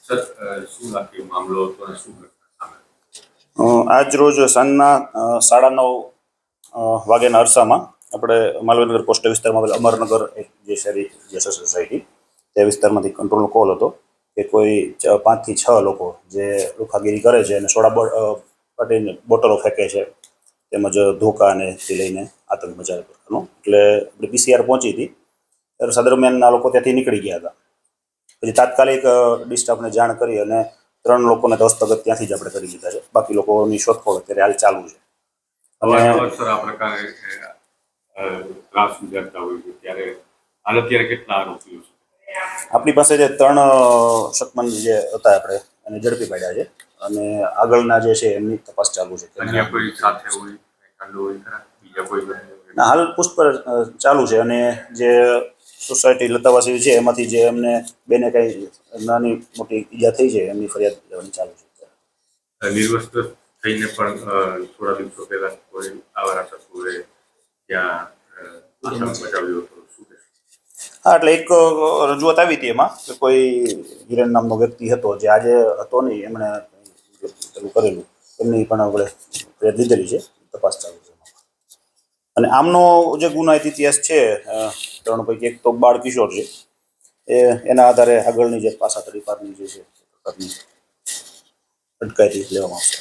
Sir શું લાગ્યું મામલો હતો અને શું ઘટના સામે? આજ રોજ સાંજના 9:30 વાગ્યાના અરસામાં આપણે માલવીનગર પોસ્ટ વિસ્તારમાં આવેલ અમરનગર એક જે શહેરી જસર સોસાયટી તે વિસ્તારમાંથી કંટ્રોલનો કોલ હતો કે કોઈ 5 થી 6 લોકો જે લુખાગીરી કરે છે અને સોડા પાટીની બોટલો ફેંકે છે તેમજ ધોકા અને થી લઈને આતંક મચાવે પ્રકારનો. એટલે આપણી PCR પહોંચી હતી ત્યારે દરમિયાન આ લોકો ત્યાંથી નીકળી ગયા હતા. પછી તાત્કાલિક ડિસ્ટાફને જાણ કરી અને 3 લોકોને હસ્તગત ત્યાંથી જ આપણે કરી દીધા છે. બાકી લોકોની શોધખોળ અત્યારે હાલ ચાલુ છે. અવારનવાર સર આ પ્રકારે ત્રાસ ગુજારતા હોય છે ત્યારે હાલ અત્યારે કેટલા આરોપીઓ છે? આપણી પાસે જે 3 શકમન જે હતા આપણે એને ઝડપી પાડ્યા છે અને આગળના જે છે એમની તપાસ ચાલુ છે. અન્ય કોઈ સાથે હોય કાંડો હોય ખરા બીજા કોઈ? હાલ પૂછપરછ ચાલુ છે અને જે સોસાયટી લતાવાસી છે એમાંથી જે એમને બેને કંઈ નાની મોટી ઈજા થઈ છે એમની ફરિયાદ લેવાની ચાલુ છે. નિર્વસ્ત્ર થઈને પણ થોડા દિવસો પહેલા કોઈ આવારા તત્વોએ ત્યાં આતંક મચાવ્યો હતો, શું કહેશો? હા, એટલે એક રજૂઆત આવી હતી એમાં કે કોઈ હિરેન નામનો વ્યક્તિ હતો જે આજે હતો નહીં, એમણે પેલું કરેલું, એમની પણ આપણે ફરિયાદ લીધેલી છે, તપાસ ચાલુ છે. અને આમનો જે ગુનાહિત ઇતિહાસ છે 3 પૈકી એક તો બાળ કિશોર છે, એના આધારે આગળની જે પાસા તડીપારની જે છે અટકાયતી લેવામાં આવશે.